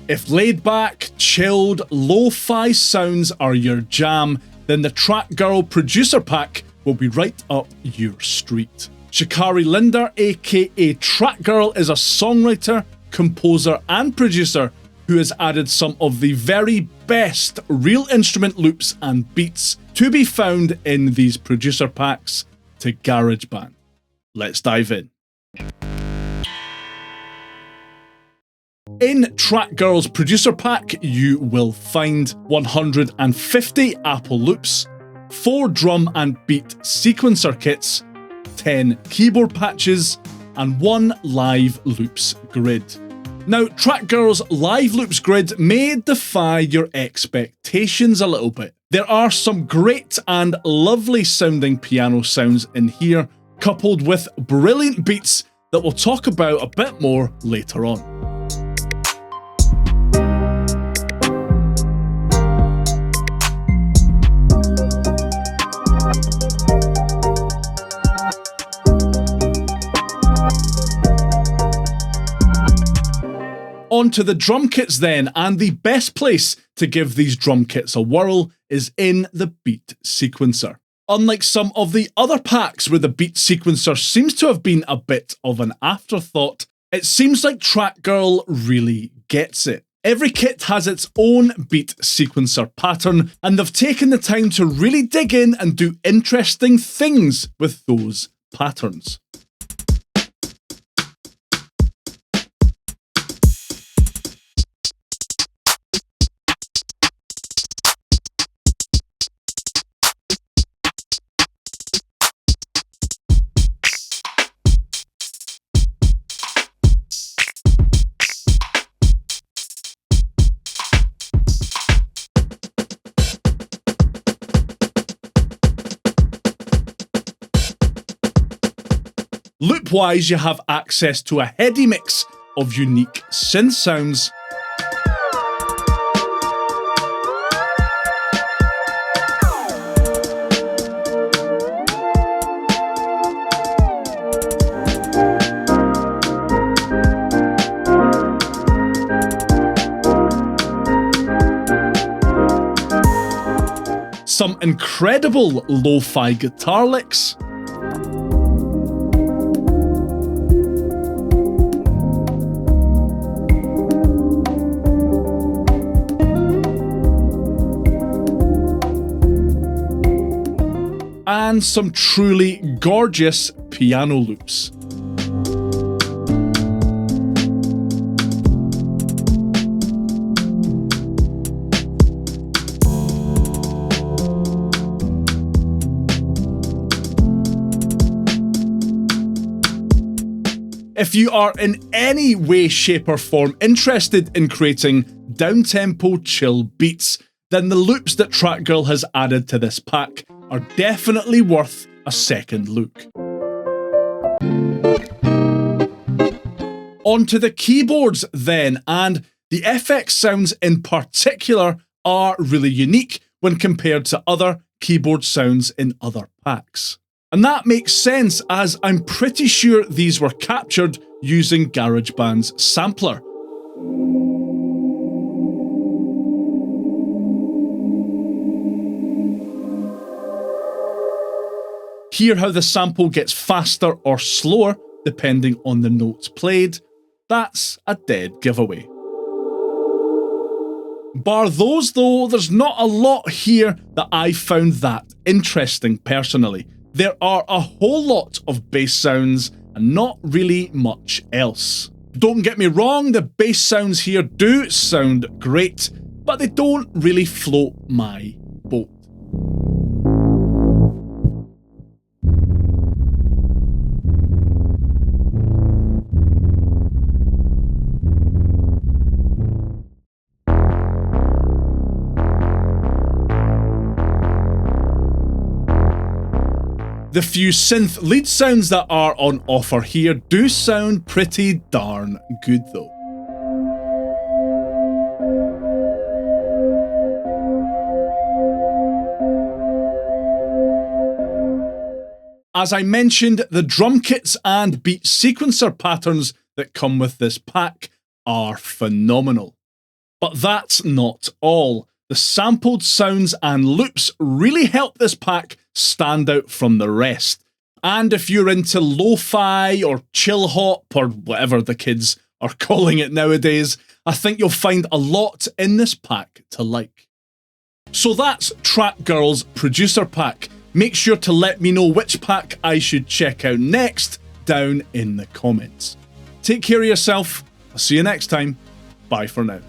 If laid back, chilled, lo-fi sounds are your jam, then the TRAKGIRL Producer Pack will be right up your street. Shakari Linder AKA TRAKGIRL is a songwriter, composer and producer who has added some of the very best real instrument loops and beats to be found in these producer packs to GarageBand. Let's dive in. In TRAKGIRL's producer pack, you will find 150 Apple loops, 4 drum and beat sequencer kits, 10 keyboard patches, and 1 live loops grid. Now, TRAKGIRL's live loops grid may defy your expectations a little bit. There are some great and lovely sounding piano sounds in here, coupled with brilliant beats that we'll talk about a bit more later on. On to the drum kits then, and the best place to give these drum kits a whirl is in the beat sequencer. Unlike some of the other packs where the beat sequencer seems to have been a bit of an afterthought, it seems like TRAKGIRL really gets it. Every kit has its own beat sequencer pattern, and they've taken the time to really dig in and do interesting things with those patterns. Loop-wise, you have access to a heady mix of unique synth sounds. Some incredible lo-fi guitar licks. And some truly gorgeous piano loops. If you are in any way, shape or form interested in creating down-tempo chill beats, then the loops that TRAKGIRL has added to this pack are definitely worth a second look. Onto the keyboards then, and the FX sounds in particular are really unique when compared to other keyboard sounds in other packs. And that makes sense, as I'm pretty sure these were captured using GarageBand's sampler. Hear how the sample gets faster or slower depending on the notes played. That's a dead giveaway. Bar those though, there's not a lot here that I found that interesting personally. There are a whole lot of bass sounds and not really much else. Don't get me wrong, the bass sounds here do sound great, but they don't really float my boat. The few synth lead sounds that are on offer here do sound pretty darn good though. As I mentioned, the drum kits and beat sequencer patterns that come with this pack are phenomenal. But that's not all. The sampled sounds and loops really help this pack stand out from the rest. And if you're into lo-fi or chill hop or whatever the kids are calling it nowadays, I think you'll find a lot in this pack to like. So that's TRAKGIRL's Producer Pack. Make sure to let me know which pack I should check out next down in the comments. Take care of yourself. I'll see you next time. Bye for now.